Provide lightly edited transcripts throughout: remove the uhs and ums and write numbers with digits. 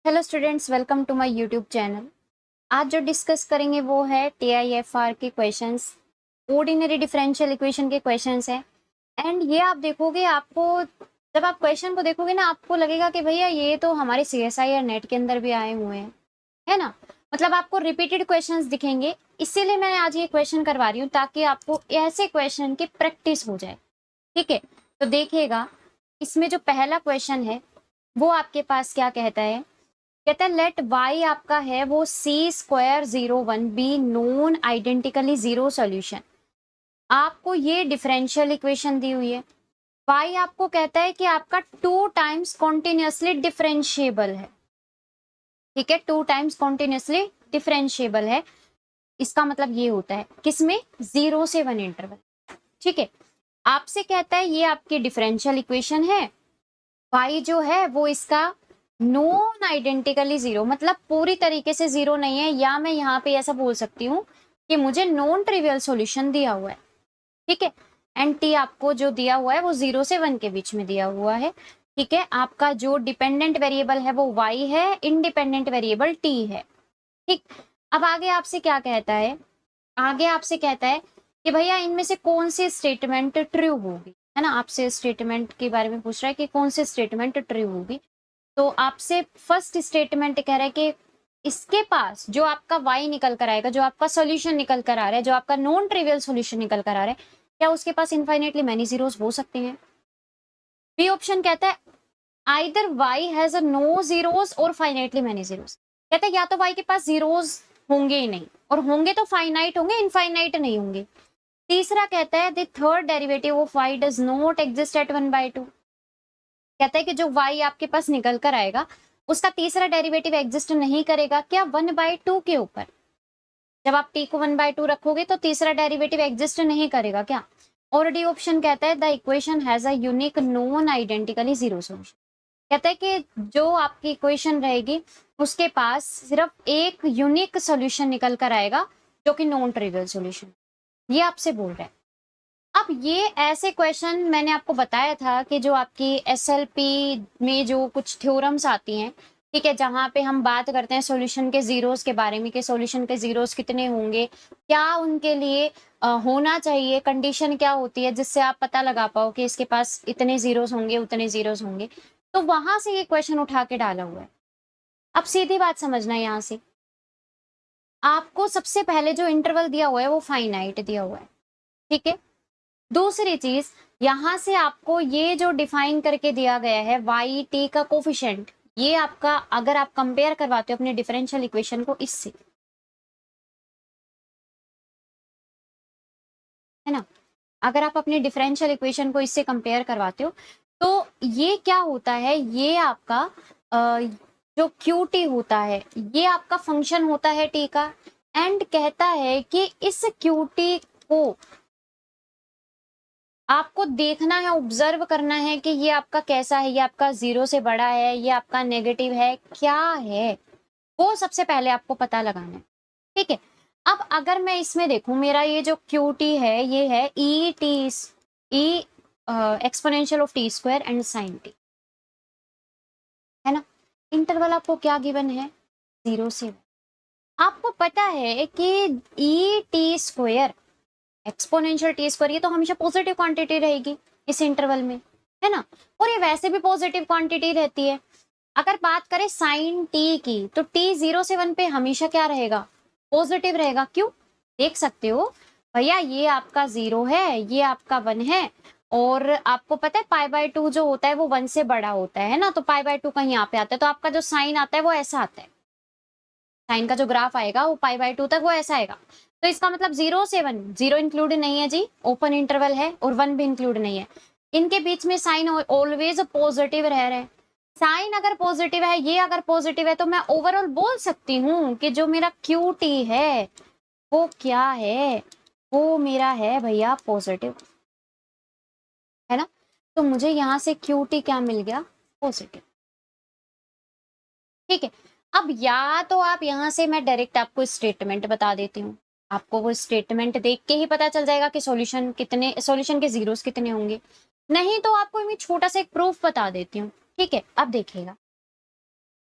Hello students, welcome to my YouTube channel. आज जो discuss करेंगे वो है टीआईएफआर के क्वेश्चंस, ऑर्डिनरी डिफरेंशियल इक्वेशन के क्वेश्चंस हैं। एंड ये आप देखोगे, आपको जब आप क्वेश्चन को देखोगे ना, आपको लगेगा कि भैया ये तो हमारे सीएसआई या नेट के अंदर भी आए हुए हैं, है ना। मतलब आपको रिपीटेड क्वेश्चंस दिखेंगे, इसीलिए मैंने आज ये क्वेश्चन करवा रही हूँ ताकि आपको ऐसे क्वेश्चन की प्रैक्टिस हो जाए। ठीक है, तो देखिएगा, इसमें जो पहला क्वेश्चन है वो आपके पास क्या कहता है। कहता है लेट y आपका है वो c² 0 1 b non identically zero solution. आपको ये डिफरेंशियल इक्वेशन दी हुई है। y आपको कहता है कि आपका 2 टाइम्स कॉन्टिन्यूसली डिफरेंशिएबल है। ठीक है, 2 टाइम्स कॉन्टिन्यूसली डिफरेंशिएबल है। इसका मतलब ये होता है किसमें, 0 से 1 इंटरवल। ठीक है, आपसे कहता है ये आपकी डिफरेंशियल इक्वेशन है। y जो है वो इसका नॉन आइडेंटिकली जीरो, मतलब पूरी तरीके से जीरो नहीं है, या मैं यहाँ पे ऐसा बोल सकती हूँ कि मुझे नॉन ट्रिवियल सॉल्यूशन दिया हुआ है। ठीक है, एंड टी आपको जो दिया हुआ है वो 0 से 1 के बीच में दिया हुआ है। ठीक है, आपका जो डिपेंडेंट वेरिएबल है वो y है, इंडिपेंडेंट वेरिएबल t है। ठीक, अब आगे आपसे क्या कहता है, आगे आपसे कहता है कि भैया इनमें से कौन सी स्टेटमेंट ट्रू होगी, है ना। आपसे स्टेटमेंट के बारे में पूछ रहा है कि कौन सी स्टेटमेंट ट्रू होगी। तो आपसे फर्स्ट स्टेटमेंट कह रहा है कि इसके पास जो आपका y निकल कर आएगा, जो आपका सॉल्यूशन निकल कर आ रहा है, जो आपका नॉन ट्रिवियल सॉल्यूशन निकल कर आ रहा है, क्या उसके पास इनफाइनेटली मैनी जीरोस हो सकते हैं। बी ऑप्शन कहता है either y has a no zeros और फाइनाइटली मैनी जीरोस। कहता है या तो y के पास जीरोस होंगे ही नहीं, और होंगे तो फाइनाइट होंगे, इनफाइनाइट नहीं होंगे। तीसरा कहता है the third derivative of y does not exist at 1/2। कहता है कि जो y आपके पास निकल कर आएगा उसका तीसरा डेरिवेटिव एग्जिस्ट नहीं करेगा, क्या 1/2 के ऊपर। जब आप t को 1/2 रखोगे तो तीसरा डेरिवेटिव एग्जिस्ट नहीं करेगा क्या। और डी ऑप्शन कहता है the equation has a unique non identically zero solution. कहता है कि जो आपकी इक्वेशन रहेगी उसके पास सिर्फ एक यूनिक सॉल्यूशन निकल कर आएगा जो कि नॉन ट्रिवियल सॉल्यूशन। ये आपसे बोल रहा है। अब ये ऐसे क्वेश्चन मैंने आपको बताया था कि जो आपकी एसएलपी में जो कुछ थ्योरम्स आती हैं, ठीक है, जहां पे हम बात करते हैं सॉल्यूशन के जीरोस के बारे में कि सॉल्यूशन के जीरोस कितने होंगे, क्या उनके लिए होना चाहिए, कंडीशन क्या होती है जिससे आप पता लगा पाओ कि इसके पास इतने जीरोस होंगे, उतने जीरोस होंगे। तो वहां से ये क्वेश्चन उठा के डाला हुआ है। अब सीधी बात समझना है, यहाँ से आपको सबसे पहले जो इंटरवल दिया हुआ है वो फाइनाइट दिया हुआ है। ठीक है, दूसरी चीज, यहां से आपको ये जो डिफाइन करके दिया गया है वाई टी का कोफिशिएंट, ये आपका अगर आप कंपेयर करवाते हो अपने डिफरेंशियल इक्वेशन को इससे, है ना, अगर आप अपने डिफरेंशियल इक्वेशन को इससे कंपेयर करवाते हो तो ये क्या होता है, ये आपका जो क्यू टी होता है ये आपका फंक्शन होता है टी का। एंड कहता है कि इस क्यू टी को आपको देखना है, ऑब्जर्व करना है कि ये आपका कैसा है, ये आपका जीरो से बड़ा है, ये आपका नेगेटिव है, क्या है, वो सबसे पहले आपको पता लगाना है। ठीक है, अब अगर मैं इसमें देखूं, मेरा ये जो क्यू टी है ये है e t, e exponential of t square and sine t, है ना। इंटरवल आपको क्या गिवन है, 0 से 1। आपको पता है कि E T square exponential T square ये तो हमेशा पॉजिटिव क्वांटिटी रहेगी इस इंटरवल में, है ना, और ये वैसे भी पॉजिटिव क्वांटिटी रहती है। अगर बात करें साइन टी की तो टी 0 से 1 पे हमेशा क्या रहेगा, पॉजिटिव रहेगा। क्यों, देख सकते हो भैया, ये आपका 0 है, ये आपका 1 है, और आपको पता है π/2 जो होता है वो 1 से बड़ा होता है ना, तो π/2 कहीं यहाँ पे आता है, तो आपका जो साइन आता है वो ऐसा आता है, साइन का जो ग्राफ आएगा वो π/2 तक वो ऐसा आएगा। तो इसका मतलब 0 से 1, 0 इंक्लूड नहीं है जी, ओपन इंटरवल है, और 1 भी इंक्लूड नहीं है, इनके बीच में साइन ऑलवेज पॉजिटिव रह रहे हैं। साइन अगर पॉजिटिव है, ये अगर पॉजिटिव है, तो मैं ओवरऑल बोल सकती हूँ कि जो मेरा क्यू टी है वो क्या है, वो मेरा है भैया पॉजिटिव, है ना। तो मुझे यहाँ से क्यू टी क्या मिल गया, पॉजिटिव। ठीक है, अब या तो आप यहाँ से, मैं डायरेक्ट आपको स्टेटमेंट बता देती हूँ, आपको वो स्टेटमेंट देख के ही पता चल जाएगा कि सॉल्यूशन कितने, सॉल्यूशन के जीरोस कितने होंगे। नहीं तो आपको मैं छोटा सा एक प्रूफ बता देती हूँ। ठीक है, अब देखिएगा,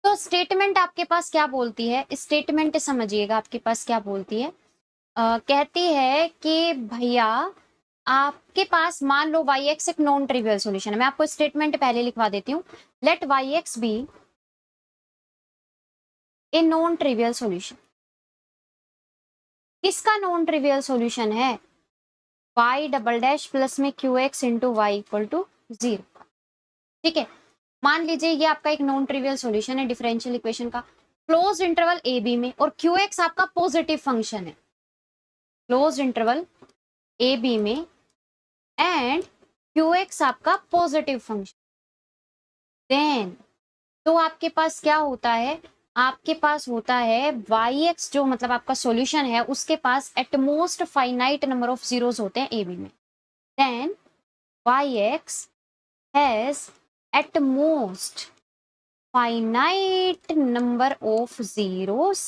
तो स्टेटमेंट आपके पास क्या बोलती है, स्टेटमेंट समझिएगा आपके पास क्या बोलती है। कहती है कि भैया आपके पास मान लो वाई एक्स एक नॉन ट्रिवियल सॉल्यूशन है। मैं आपको स्टेटमेंट पहले लिखवा देती हूँ। Let y x be a non trivial solution. किसका नॉन ट्रिवियल सॉल्यूशन है? वाई डबल डैश प्लस में q x into y equal to 0। ठीक है, मान लीजिए ये आपका एक नॉन ट्रिवियल सॉल्यूशन है डिफरेंशियल इक्वेशन का, क्लोज इंटरवल ए बी में, और क्यू एक्स आपका पॉजिटिव फंक्शन है क्लोज इंटरवल ए बी में, एंड क्यू एक्स आपका पॉजिटिव फंक्शन। देन तो आपके पास क्या होता है, आपके पास होता है वाई एक्स, जो मतलब आपका सॉल्यूशन है उसके पास at most finite number of zeros होते हैं ए बी में। Then y x has at most finite number of zeros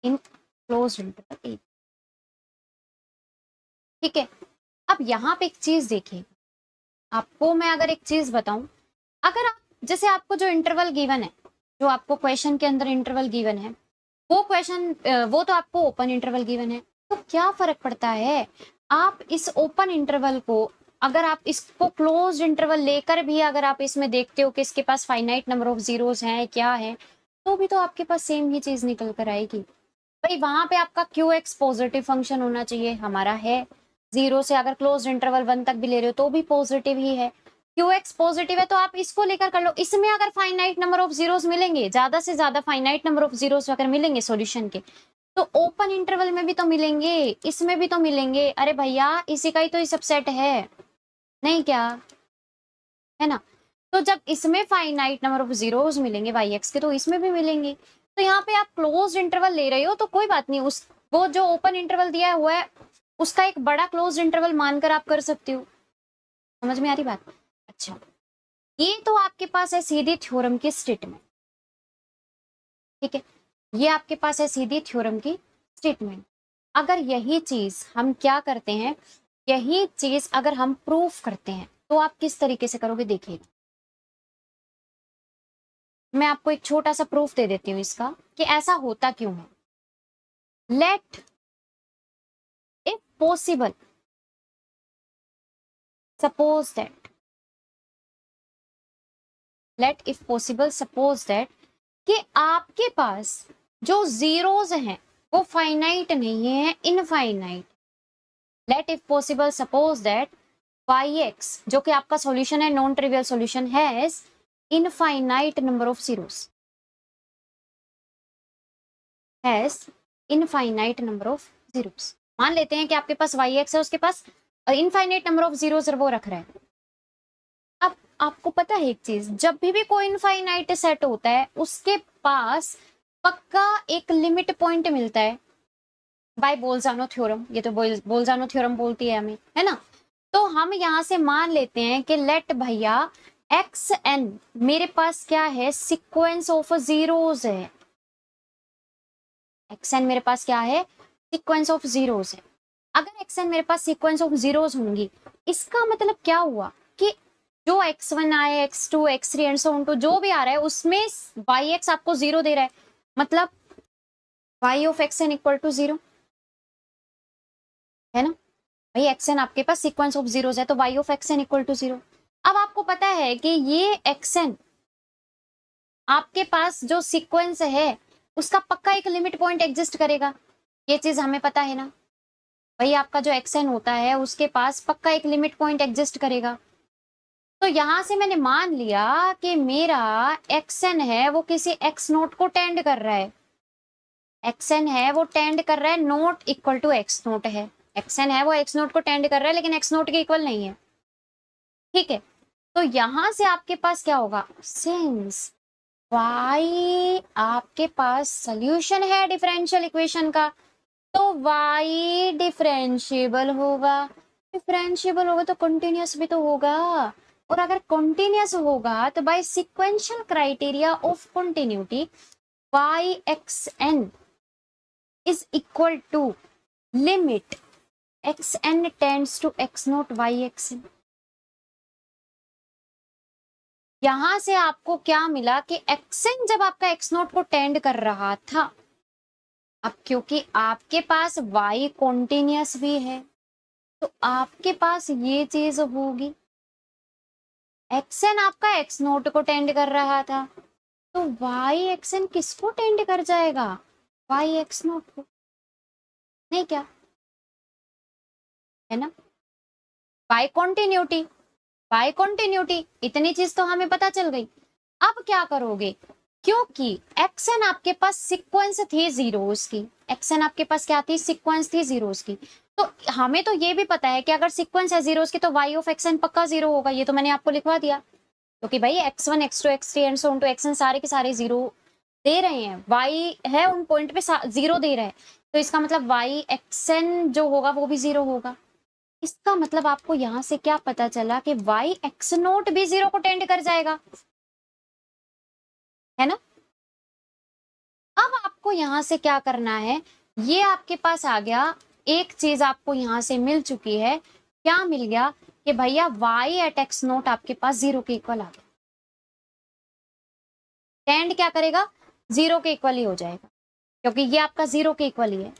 in closed interval a. ठीक है, अब यहां पे एक चीज देखिए, आपको मैं अगर एक चीज बताऊं, अगर आप जैसे आपको जो इंटरवल गिवन है, जो आपको क्वेश्चन के अंदर इंटरवल गिवन है, वो क्वेश्चन वो तो आपको ओपन इंटरवल गिवन है, तो क्या फर्क पड़ता है, आप इस ओपन इंटरवल को, अगर आप इसको क्लोज्ड इंटरवल लेकर भी अगर आप इसमें देखते हो कि इसके पास फाइनाइट नंबर ऑफ जीरोस हैं क्या है, तो भी तो आपके पास सेम ही चीज निकल कर आएगी। भाई वहां पे आपका क्यू एक्स पॉजिटिव फंक्शन होना चाहिए, हमारा है। जीरो से अगर क्लोज इंटरवल 1 तक भी ले रहे हो तो भी पॉजिटिव ही है। क्यू एक्स पॉजिटिव है तो आप इसको लेकर कर लो। इसमें अगर फाइनाइट नंबर ऑफ जीरोस मिलेंगे, ज्यादा से ज्यादा फाइनाइट नंबर ऑफ जीरोस अगर मिलेंगे सॉल्यूशन के, तो ओपन इंटरवल में भी तो मिलेंगे, इसमें भी तो मिलेंगे। अरे भैया इसी का ही तो सबसेट है, नहीं क्या है ना? तो जब इसमें फाइनाइट नंबर ऑफ जीरोस मिलेंगे वाई एक्स के, तो इसमें भी मिलेंगे। तो यहाँ पे आप क्लोज इंटरवल ले रहे हो तो कोई बात नहीं, उस वो जो ओपन इंटरवल दिया हुआ है उसका एक बड़ा क्लोज इंटरवल मानकर आप कर सकते हो। समझ में आ रही बात? अच्छा, ये तो आपके पास है सीधी थ्योरम की स्टेटमेंट। ठीक है, ये आपके पास है सीधी थ्योरम की स्टेटमेंट। अगर यही चीज हम क्या करते हैं, यही चीज अगर हम प्रूफ करते हैं तो आप किस तरीके से करोगे देखिएगा। मैं आपको एक छोटा सा प्रूफ दे देती हूँ इसका कि ऐसा होता क्यों है। Let if possible suppose that, let if possible suppose that कि आपके पास जो जीरोस हैं वो फाइनाइट नहीं है, infinite. Let if possible suppose that y x, जो कि आपका सॉल्यूशन है, non trivial solution, has infinite number of zeros, has infinite number of zeros. मान लेते हैं कि आपके पास वाई एक्स है, उसके पास इनफाइनाइट नंबर ऑफ जीरोस वो रख रहा है। अब आपको पता है एक चीज, जब भी कोई इनफाइनाइट सेट होता है उसके पास पक्का एक लिमिट पॉइंट मिलता है बाय बोल्जानो थ्योरम। ये तो बोल्जानो थ्योरम बोलती है हमें, है ना? तो हम यहां से मान लेते हैं कि लेट भैया एक्स एन मेरे पास क्या है, सीक्वेंस ऑफ जीरोस है। एक्स एन मेरे पास क्या है, सीक्वेंस ऑफ जीरोस है। अगर एक्स एन मेरे पास सीक्वेंस ऑफ जीरोस होंगी, इसका मतलब क्या हुआ कि जो x1 आए, x2, x3 and so on to जो भी आ रहा है उसमें वाई एक्स आपको 0 दे रहा है, मतलब y of x n equal to 0, है ना? भाई एक्स एन आपके पास सीक्वेंस ऑफ जीरोस है तो y of x n equal to 0। अब आपको पता है कि ये एक्स एन आपके पास जो सीक्वेंस है उसका पक्का एक लिमिट पॉइंट एग्जिस्ट करेगा, ये चीज हमें पता है ना? भाई आपका जो एक्स एन होता है उसके पास पक्का एक लिमिट पॉइंट एग्जिस्ट करेगा। तो यहां से मैंने मान लिया कि मेरा एक्स एन है वो किसी एक्स नोट को टेंड कर रहा है, एक्स एन है वो टेंड कर रहा है naught equal to x naught है, एक्स एन है वो एक्स नोट को टेंड कर रहा है लेकिन एक्स नोट के इक्वल नहीं है। ठीक है, तो यहां से आपके पास क्या होगा, सिंस वाई आपके पास सोल्यूशन है डिफरेंशियल इक्वेशन का, तो वाई डिफरेंशिएबल होगा। डिफरेंशिएबल होगा तो कंटिन्यूअस भी तो होगा, और अगर कंटिन्यूअस होगा तो by sequential criteria of continuity y x n is equal to limit x n tends to x naught y x n. यहां से आपको क्या मिला कि xn जब आपका x नोट को टेंड कर रहा था, अब क्योंकि आपके पास y कॉन्टिन्यूअस भी है तो आपके पास ये चीज होगी। xn आपका x नोट को टेंड कर रहा था तो y xn किसको टेंड कर जाएगा? y x नोट को, नहीं क्या है ना? बाय कॉन्टिन्यूटी, बाय कॉन्टिन्यूटी, इतनी चीज तो हमें पता चल गई। अब क्या करोगे, क्योंकि एक्सन आपके पास सीक्वेंस थी जीरोस की, एक्सन आपके पास क्या थी, सीक्वेंस थी जीरोस की, तो हमें तो ये भी पता है कि अगर सीक्वेंस है जीरोस की तो वाई ऑफ एक्सन पक्का जीरो होगा, ये तो मैंने आपको लिखवा दिया, क्योंकि भाई x1 x2 x3 and so on to xn सारे के सारे जीरो दे रहे हैं, y है उन पॉइंट पे जीरो दे रहा है, तो इसका मतलब y xn जो होगा वो भी जीरो होगा। इसका मतलब आपको यहां से क्या पता चला कि y x नोट भी जीरो को टेंड कर जाएगा, है ना? अब आपको यहां से क्या करना है, ये आपके पास आ गया, एक चीज आपको यहां से मिल चुकी है, क्या मिल गया कि भैया y एट x नोट आपके पास जीरो के इक्वल आ गया, टेंड क्या करेगा, जीरो के इक्वल ही हो जाएगा, क्योंकि ये आपका जीरो के इक्वल ही है।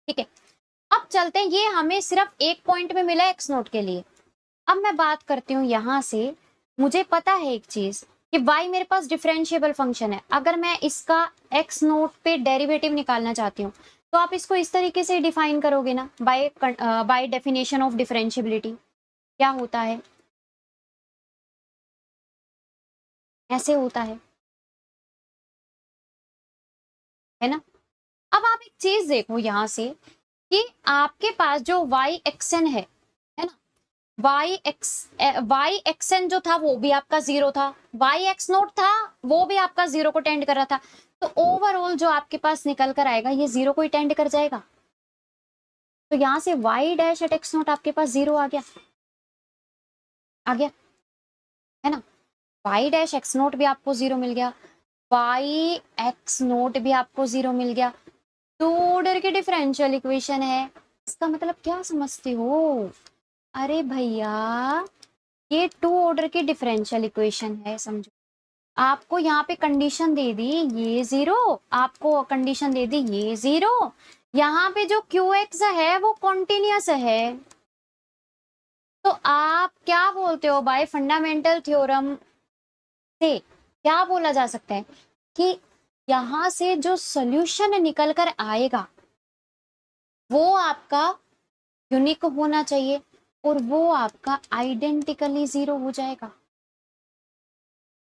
ठीक है, अब चलते हैं, ये हमें सिर्फ एक पॉइंट में मिला एक्स नोट के लिए। अब मैं बात करती हूँ यहां से, मुझे पता है एक चीज कि y मेरे पास डिफरेंशिएबल फंक्शन है, अगर मैं इसका x नोट पे डेरिवेटिव निकालना चाहती हूँ तो आप इसको इस तरीके से डिफाइन करोगे ना, बाय डेफिनेशन ऑफ डिफरेंशिएबिलिटी क्या होता ऐसे होता है ना? अब आप एक चीज देखो यहां से कि आपके पास जो y एक्सन है ना, वाई एक्सन जो था वो भी आपका जीरो था, वाई एक्स नोट था वो भी आपका जीरो को टेंड कर रहा था, तो ओवरऑल जो आपके पास निकल कर आएगा ये जीरो को ही टेंड कर जाएगा, तो यहां से y dash at x naught आपके पास जीरो आ गया, आ गया है ना? वाई डैश एक्स नोट भी आपको जीरो मिल गया, वाई एक्स नोट भी आपको जीरो मिल गया, टू ऑर्डर की डिफरेंशियल इक्वेशन है। इसका मतलब क्या समझते हो, अरे भैया ये टू ऑर्डर की डिफरेंशियल इक्वेशन है, समझो, आपको यहाँ पे कंडीशन दे दी ये जीरो, आपको कंडीशन दे दी ये जीरो, यहाँ पे जो क्यू एक्स है वो कॉन्टिन्यूअस है, तो आप क्या बोलते हो भाई, फंडामेंटल थ्योरम से क्या बोला जा सकता है कि यहां से जो सॉल्यूशन निकल कर आएगा वो आपका यूनिक होना चाहिए और वो आपका आइडेंटिकली जीरो हो जाएगा,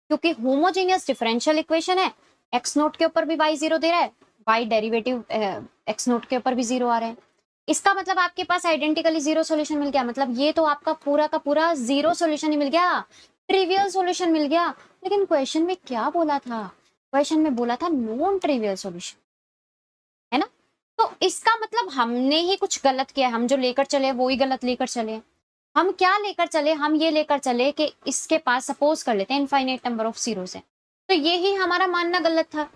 क्योंकि होमोजेनियस डिफरेंशियल इक्वेशन है, एक्स नोट के ऊपर भी वाई जीरो दे रहा है, वाई डेरिवेटिव एक्स नोट के ऊपर भी जीरो आ रहा है, इसका मतलब आपके पास आइडेंटिकली जीरो सॉल्यूशन मिल गया, मतलब ये तो आपका पूरा का पूरा जीरो सॉल्यूशन ही मिल गया, ट्रिवियल सॉल्यूशन मिल गया। लेकिन क्वेश्चन में क्या बोला था, क्वेश्चन में बोला था नॉन ट्रिवियल सॉल्यूशन, है ना? तो इसका मतलब हमने ही कुछ गलत किया, हम जो लेकर चले वो ही गलत लेकर चले। हम क्या लेकर चले, हम ये लेकर चले कि इसके पास सपोज कर लेते हैं इनफाइनाइट नंबर ऑफ जीरोस है, तो ये ही हमारा मानना गलत था,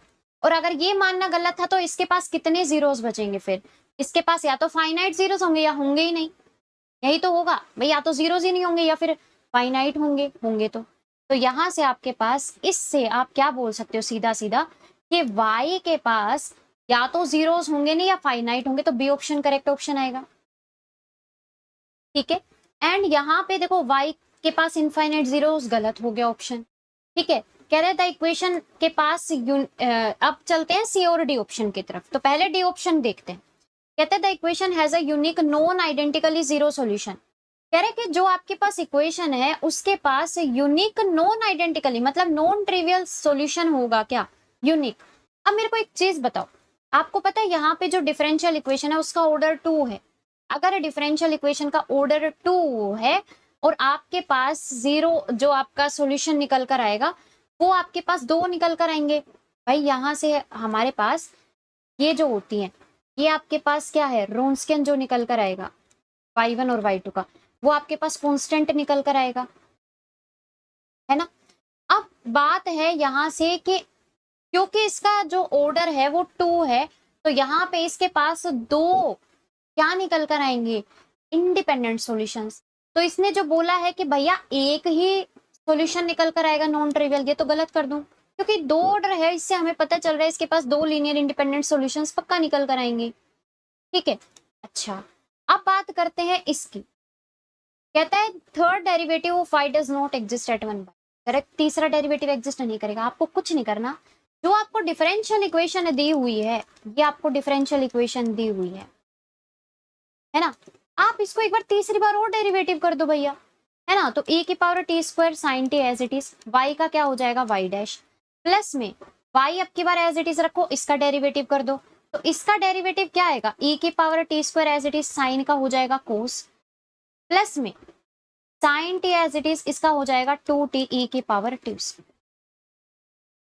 और अगर ये मानना गलत था तो इसके पास कितने जीरोस बचेंगे फिर, इसके पास या तो फाइनाइट जीरोस होंगे या होंगे ही नहीं, यही तो होगा भाई, या तो जीरोस ही नहीं होंगे या फिर फाइनाइट होंगे, होंगे तो यहां से आपके पास, इससे आप क्या बोल सकते हो सीधा सीधा कि y के पास या तो जीरोस होंगे नहीं या फाइनाइट होंगे, तो बी ऑप्शन करेक्ट ऑप्शन आएगा। ठीक है, एंड यहाँ पे देखो y के पास इनफाइनाइट जीरोस, गलत हो गया ऑप्शन। ठीक है, कह रहे थे इक्वेशन के पास अब चलते हैं सी और डी ऑप्शन की तरफ, तो पहले डी ऑप्शन देखते हैं। कहते हैं the equation has a unique non identically zero solution, कह रहे कि जो आपके पास इक्वेशन है उसके पास यूनिक नॉन आइडेंटिकली मतलब नॉन ट्रिवियल सॉल्यूशन होगा, क्या यूनिक। अब मेरे को एक चीज बताओ, आपको पता है यहाँ पे जो डिफरेंशियल इक्वेशन है उसका ऑर्डर टू है, अगर डिफरेंशियल इक्वेशन का ऑर्डर टू है और आपके पास जीरो जो आपका सॉल्यूशन निकल कर आएगा वो आपके पास दो निकल कर आएंगे, भाई यहाँ से हमारे पास ये जो होती है, ये आपके पास क्या है, रोन्सकियन जो निकल कर आएगा y1 और y2 का, वो आपके पास कांस्टेंट निकल कर आएगा, है ना? अब बात है यहां से कि क्योंकि इसका जो ऑर्डर है वो टू है, तो यहाँ पे इसके पास दो क्या निकल कर आएंगे, इंडिपेंडेंट सॉल्यूशंस, तो इसने जो बोला है कि भैया एक ही सॉल्यूशन निकल कर आएगा नॉन ट्रिवियल, ये तो गलत कर दूं, क्योंकि दो ऑर्डर है, इससे हमें पता चल रहा है इसके पास दो लीनियर इंडिपेंडेंट सॉल्यूशंस पक्का निकल कर आएंगे। ठीक है, अच्छा अब बात करते हैं इसकी। कहता है third derivative of y does not exist at 1/2। Correct, तीसरा डेरिवेटिव एग्जिस्ट नहीं करेगा। आपको कुछ नहीं करना, जो आपको डिफरेंशियल इक्वेशन दी हुई है, ये आपको डिफरेंशियल इक्वेशन दी हुई है ना, आप इसको एक बार तीसरी बार और डेरिवेटिव कर दो भैया, है ना। तो e की power t square sine t as it is, y का क्या हो जाएगा y डैश, प्लस में y अब की बार एज इट इज रखो, इसका डेरिवेटिव कर दो। तो इसका डेरिवेटिव क्या आएगा, e की power t square as it is sine का हो जाएगा कोस, प्लस में sine t as it is, इसका हो जाएगा 2t e की पावर टी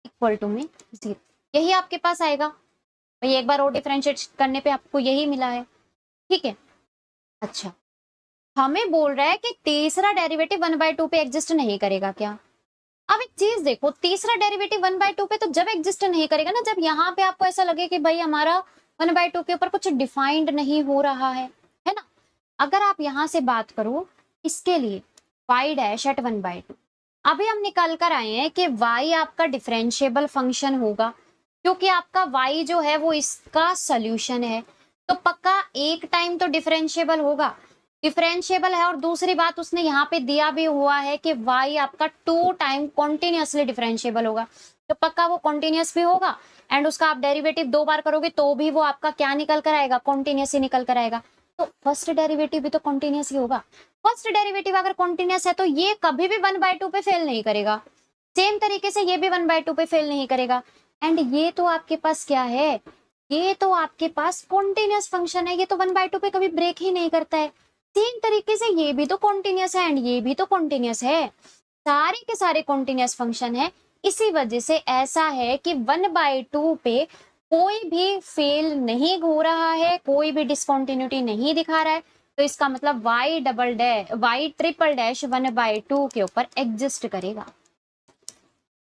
इक्वल टू में 0। यही आपके पास आएगा भाई, एक बार और डिफरेंशिएट करने पे आपको यही मिला है। ठीक है, अच्छा हमें बोल रहा है कि तीसरा डेरिवेटिव 1/2 पे एग्जिस्ट नहीं करेगा क्या। अब एक चीज देखो, तीसरा डेरिवेटिव 1/2 पे तो जब एग्जिस्ट नहीं करेगा ना, जब यहाँ पे आपको ऐसा लगे कि भाई हमारा 1/2 के ऊपर कुछ डिफाइंड नहीं हो रहा है ना। अगर आप यहाँ से बात करो इसके लिए y डैश एट 1/2, अभी हम निकल कर आए हैं कि y आपका डिफरेंशिएबल फंक्शन होगा, क्योंकि आपका y जो है वो इसका सोल्यूशन है, तो पक्का एक टाइम तो डिफरेंशिएबल होगा, डिफरेंशिएबल है। और दूसरी बात उसने यहाँ पे दिया भी हुआ है कि y आपका 2 टाइम कॉन्टिन्यूसली डिफरेंशिएबल होगा, तो पक्का वो कॉन्टिन्यूस भी होगा, एंड उसका आप डेरिवेटिव 2 बार करोगे तो भी वो आपका क्या निकल कर आएगा, कॉन्टिन्यूस ही निकल कर आएगा। तो फर्स्ट डेरिवेटिव भी तो कॉन्टिन्यूस ही होगा। फर्स्ट डेरिवेटिव अगर कॉन्टिन्यूस है तो ये कभी भी 1/2 पे फेल नहीं करेगा, सेम तरीके से ये भी 1/2 पे फेल नहीं करेगा। एंड ये तो आपके पास क्या है, ये तो आपके पास कॉन्टिन्यूस फंक्शन है, ये तो 1/2 पे कभी ब्रेक ही नहीं करता है। सेम तरीके से ये भी तो कॉन्टिन्यूस है एंड ये भी तो कॉन्टिन्यूस है, सारे के सारे कॉन्टिन्यूस फंक्शन है। इसी वजह से ऐसा है कि 1/2 पे कोई भी फेल नहीं हो रहा है, कोई भी डिसकंटिन्यूटी नहीं दिखा रहा है। तो इसका मतलब y ट्रिपल डैश 1/2 के ऊपर एग्जिस्ट करेगा,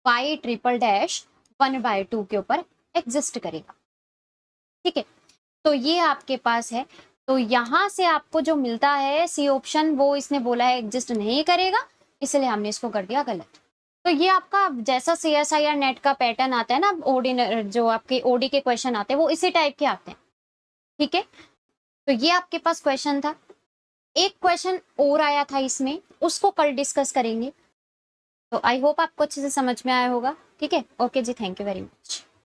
y ट्रिपल डैश 1/2 के ऊपर एग्जिस्ट करेगा। ठीक है, तो ये आपके पास है। तो यहां से आपको जो मिलता है सी ऑप्शन, वो इसने बोला है एग्जिस्ट नहीं करेगा, इसलिए हमने इसको कर दिया गलत। तो ये आपका जैसा CSI या नेट का पैटर्न आता है ना, जो आपके ओडी के क्वेश्चन आते हैं वो इसी टाइप के आते हैं। ठीक है, तो ये आपके पास क्वेश्चन था। एक क्वेश्चन और आया था इसमें, उसको कल डिस्कस करेंगे। तो आई होप आपको अच्छे से समझ में आया होगा। ठीक है, ओके जी, थैंक यू वेरी मच।